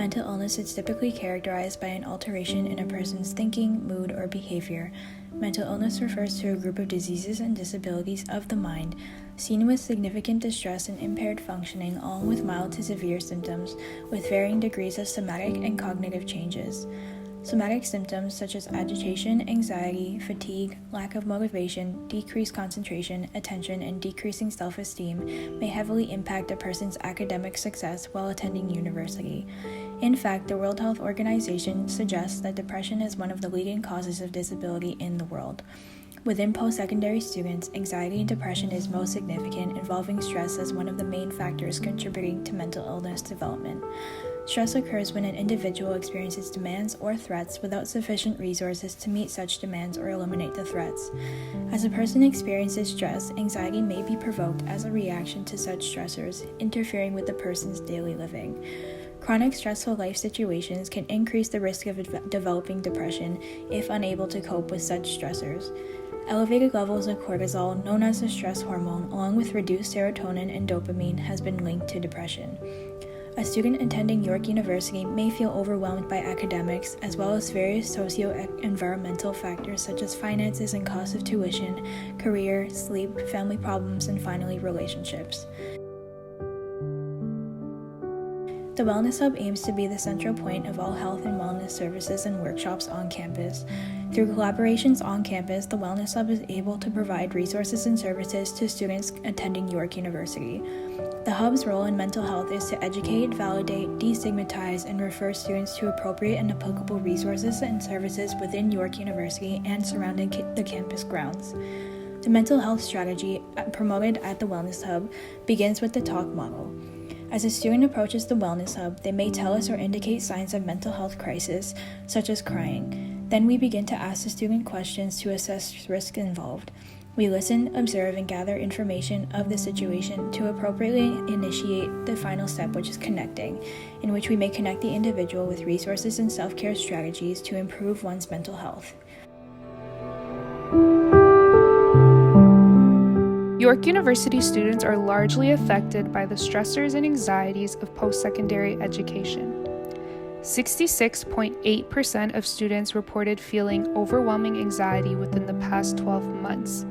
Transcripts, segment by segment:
Mental illness is typically characterized by an alteration in a person's thinking, mood, or behavior. Mental illness refers to a group of diseases and disabilities of the mind, seen with significant distress and impaired functioning, along with mild to severe symptoms, with varying degrees of somatic and cognitive changes. Somatic symptoms such as agitation, anxiety, fatigue, lack of motivation, decreased concentration, attention, and decreasing self-esteem may heavily impact a person's academic success while attending university. In fact, the World Health Organization suggests that depression is one of the leading causes of disability in the world. Within post-secondary students, anxiety and depression is most significant, involving stress as one of the main factors contributing to mental illness development. Stress occurs when an individual experiences demands or threats without sufficient resources to meet such demands or eliminate the threats. As a person experiences stress, anxiety may be provoked as a reaction to such stressors, interfering with the person's daily living. Chronic stressful life situations can increase the risk of developing depression if unable to cope with such stressors. Elevated levels of cortisol, known as the stress hormone, along with reduced serotonin and dopamine, has been linked to depression. A student attending York University may feel overwhelmed by academics, as well as various socio-environmental factors such as finances and cost of tuition, career, sleep, family problems, and finally relationships. The Wellness Hub aims to be the central point of all health and wellness services and workshops on campus. Through collaborations on campus, the Wellness Hub is able to provide resources and services to students attending York University. The Hub's role in mental health is to educate, validate, destigmatize, and refer students to appropriate and applicable resources and services within York University and surrounding the campus grounds. The mental health strategy promoted at the Wellness Hub begins with the TALK model. As a student approaches the Wellness Hub, they may tell us or indicate signs of mental health crisis, such as crying. Then we begin to ask the student questions to assess risk involved. We listen, observe, and gather information of the situation to appropriately initiate the final step, which is connecting, in which we may connect the individual with resources and self-care strategies to improve one's mental health. York University students are largely affected by the stressors and anxieties of post-secondary education. 66.8% of students reported feeling overwhelming anxiety within the past 12 months.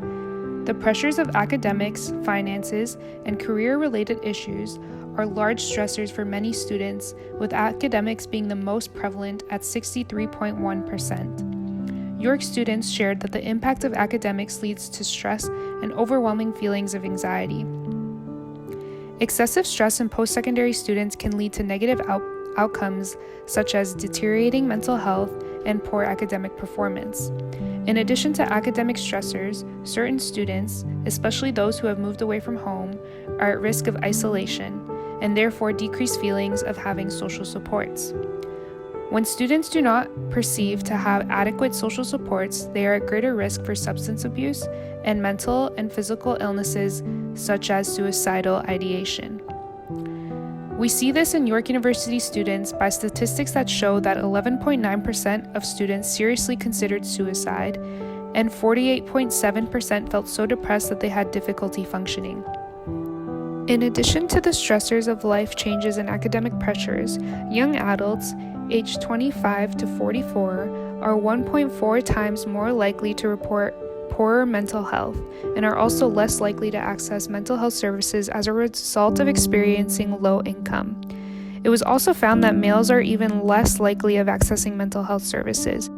The pressures of academics, finances, and career-related issues are large stressors for many students, with academics being the most prevalent at 63.1%. York students shared that the impact of academics leads to stress and overwhelming feelings of anxiety. Excessive stress in post-secondary students can lead to negative outcomes such as deteriorating mental health and poor academic performance. In addition to academic stressors, certain students, especially those who have moved away from home, are at risk of isolation and therefore decreased feelings of having social supports. When students do not perceive to have adequate social supports, they are at greater risk for substance abuse and mental and physical illnesses such as suicidal ideation. We see this in York University students by statistics that show that 11.9% of students seriously considered suicide, and 48.7% felt so depressed that they had difficulty functioning. In addition to the stressors of life changes and academic pressures, young adults aged 25 to 44 are 1.4 times more likely to report poorer mental health and are also less likely to access mental health services as a result of experiencing low income. It was also found that males are even less likely of accessing mental health services.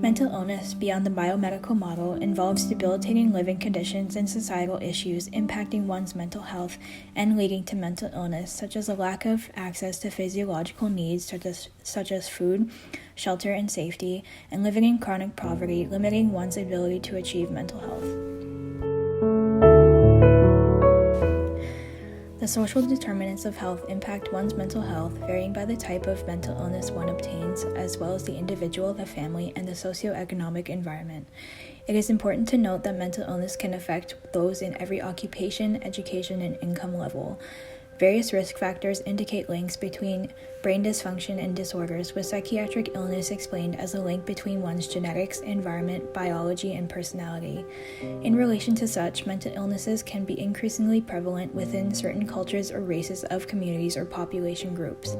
Mental illness, beyond the biomedical model, involves debilitating living conditions and societal issues impacting one's mental health and leading to mental illness, such as a lack of access to physiological needs such as food, shelter, and safety, and living in chronic poverty, limiting one's ability to achieve mental health. The social determinants of health impact one's mental health, varying by the type of mental illness one obtains, as well as the individual, the family, and the socioeconomic environment. It is important to note that mental illness can affect those in every occupation, education, and income level. Various risk factors indicate links between brain dysfunction and disorders, with psychiatric illness explained as a link between one's genetics, environment, biology, and personality. In relation to such, mental illnesses can be increasingly prevalent within certain cultures or races of communities or population groups.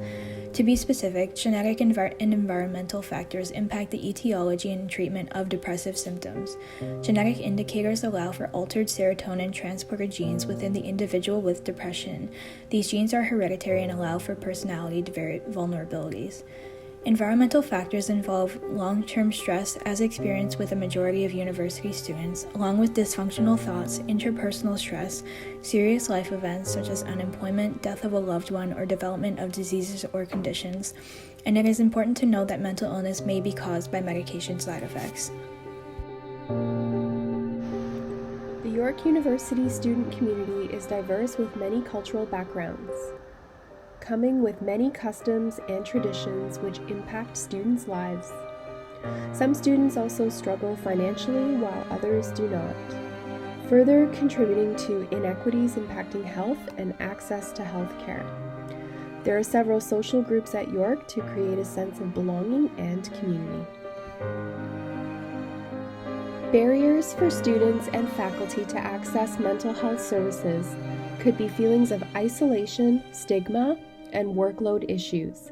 To be specific, genetic and environmental factors impact the etiology and treatment of depressive symptoms. Genetic indicators allow for altered serotonin transporter genes within the individual with depression. These genes are hereditary and allow for personality vulnerabilities. Environmental factors involve long-term stress as experienced with a majority of university students, along with dysfunctional thoughts, interpersonal stress, serious life events such as unemployment, death of a loved one, or development of diseases or conditions. And it is important to note that mental illness may be caused by medication side effects. The York University student community is diverse with many cultural backgrounds, coming with many customs and traditions which impact students' lives. Some students also struggle financially while others do not, further contributing to inequities impacting health and access to health care. There are several social groups at York to create a sense of belonging and community. Barriers for students and faculty to access mental health services could be feelings of isolation, stigma, and workload issues.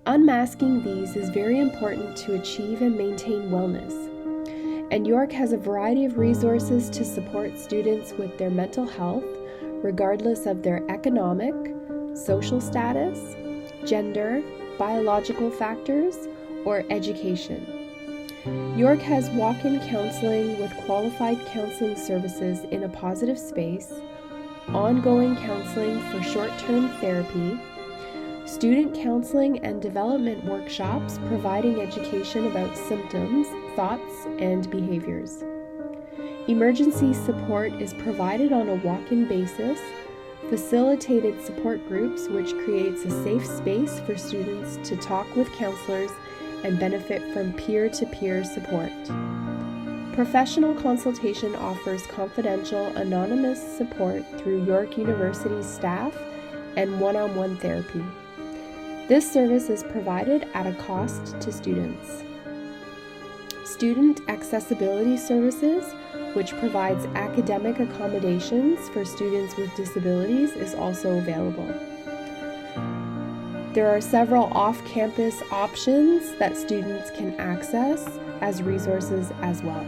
Unmasking these is very important to achieve and maintain wellness. And York has a variety of resources to support students with their mental health, regardless of their economic, social status, gender, biological factors, or education. York has walk-in counseling with qualified counseling services in a positive space, ongoing counseling for short-term therapy, student counseling and development workshops providing education about symptoms, thoughts, and behaviors. Emergency support is provided on a walk-in basis, facilitated support groups which creates a safe space for students to talk with counselors and benefit from peer-to-peer support. Professional consultation offers confidential, anonymous support through York University's staff and one-on-one therapy. This service is provided at a cost to students. Student accessibility services, which provides academic accommodations for students with disabilities, is also available. There are several off-campus options that students can access as resources as well.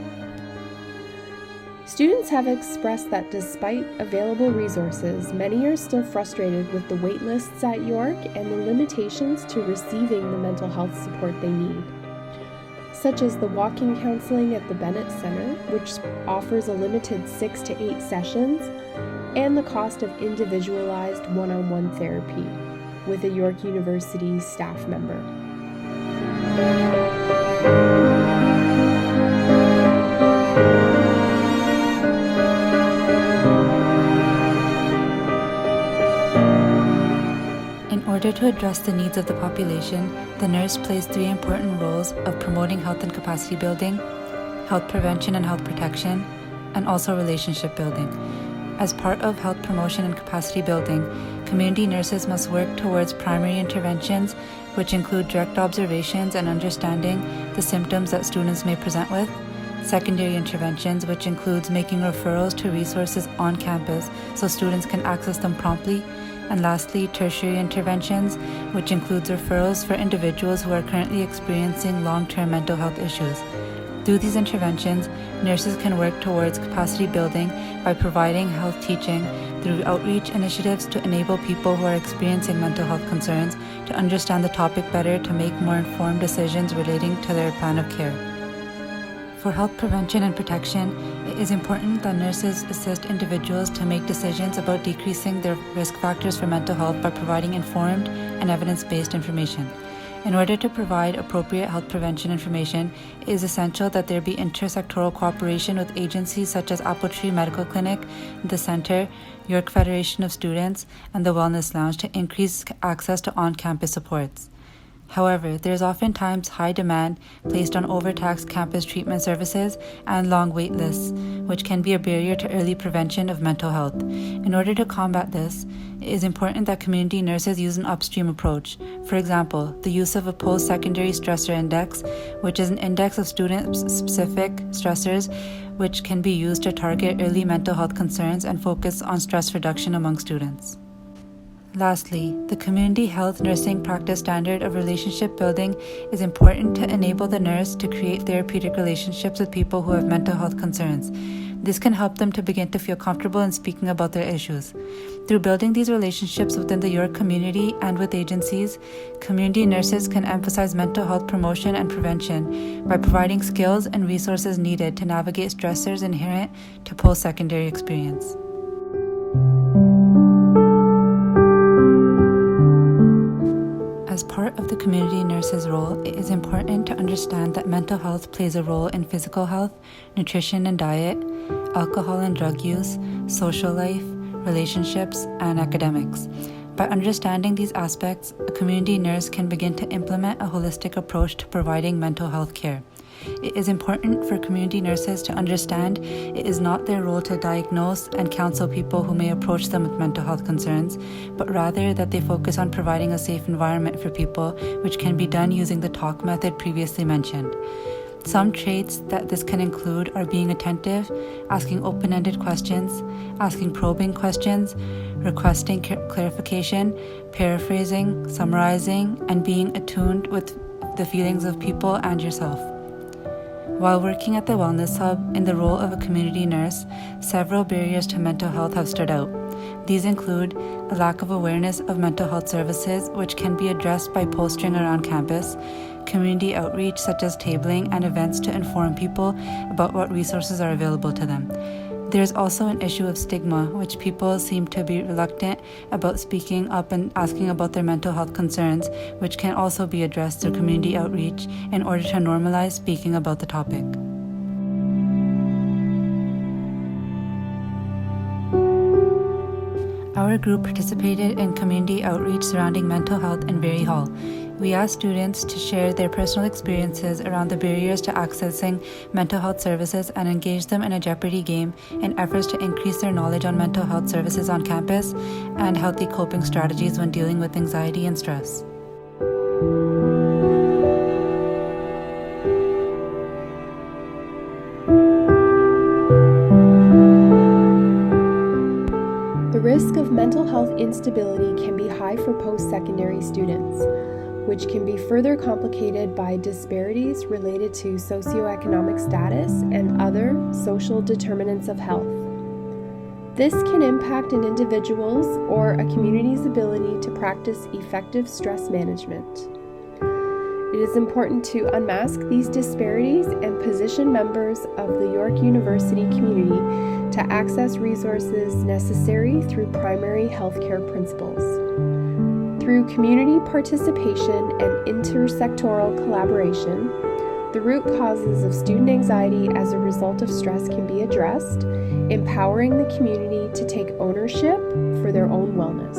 Students have expressed that despite available resources, many are still frustrated with the wait lists at York and the limitations to receiving the mental health support they need, such as the walk-in counseling at the Bennett Center, which offers a limited 6 to 8 sessions, and the cost of individualized one-on-one therapy with a York University staff member. In order to address the needs of the population, the nurse plays 3 important roles of promoting health and capacity building, health prevention and health protection, and also relationship building. As part of health promotion and capacity building, community nurses must work towards primary interventions, which include direct observations and understanding the symptoms that students may present with, secondary interventions, which includes making referrals to resources on campus so students can access them promptly, and lastly, tertiary interventions, which includes referrals for individuals who are currently experiencing long-term mental health issues. Through these interventions, nurses can work towards capacity building by providing health teaching through outreach initiatives to enable people who are experiencing mental health concerns to understand the topic better to make more informed decisions relating to their plan of care. For health prevention and protection, it is important that nurses assist individuals to make decisions about decreasing their risk factors for mental health by providing informed and evidence-based information. In order to provide appropriate health prevention information, it is essential that there be intersectoral cooperation with agencies such as Apple Tree Medical Clinic, the Center, York Federation of Students, and the Wellness Lounge to increase access to on-campus supports. However, there is oftentimes high demand placed on overtaxed campus treatment services and long wait lists, which can be a barrier to early prevention of mental health. In order to combat this, it is important that community nurses use an upstream approach. For example, the use of a post-secondary stressor index, which is an index of student-specific stressors which can be used to target early mental health concerns and focus on stress reduction among students. Lastly, the community health nursing practice standard of relationship building is important to enable the nurse to create therapeutic relationships with people who have mental health concerns. This can help them to begin to feel comfortable in speaking about their issues. Through building these relationships within the York community and with agencies, community nurses can emphasize mental health promotion and prevention by providing skills and resources needed to navigate stressors inherent to post-secondary experience. As part of the community nurse's role, it is important to understand that mental health plays a role in physical health, nutrition and diet, alcohol and drug use, social life, relationships, and academics. By understanding these aspects, a community nurse can begin to implement a holistic approach to providing mental health care. It is important for community nurses to understand it is not their role to diagnose and counsel people who may approach them with mental health concerns, but rather that they focus on providing a safe environment for people, which can be done using the talk method previously mentioned. Some traits that this can include are being attentive, asking open-ended questions, asking probing questions, requesting clarification, paraphrasing, summarizing, and being attuned with the feelings of people and yourself. While working at the Wellness Hub in the role of a community nurse, several barriers to mental health have stood out. These include a lack of awareness of mental health services, which can be addressed by postering around campus, community outreach such as tabling and events to inform people about what resources are available to them. There is also an issue of stigma, which people seem to be reluctant about speaking up and asking about their mental health concerns, which can also be addressed through community outreach in order to normalize speaking about the topic. Our group participated in community outreach surrounding mental health in Berry Hall. We asked students to share their personal experiences around the barriers to accessing mental health services and engage them in a Jeopardy game in efforts to increase their knowledge on mental health services on campus and healthy coping strategies when dealing with anxiety and stress. The risk of mental health instability can be high for post-secondary students, which can be further complicated by disparities related to socioeconomic status and other social determinants of health. This can impact an individual's or a community's ability to practice effective stress management. It is important to unmask these disparities and position members of the York University community to access resources necessary through primary healthcare principles. Through community participation and intersectoral collaboration, the root causes of student anxiety as a result of stress can be addressed, empowering the community to take ownership for their own wellness.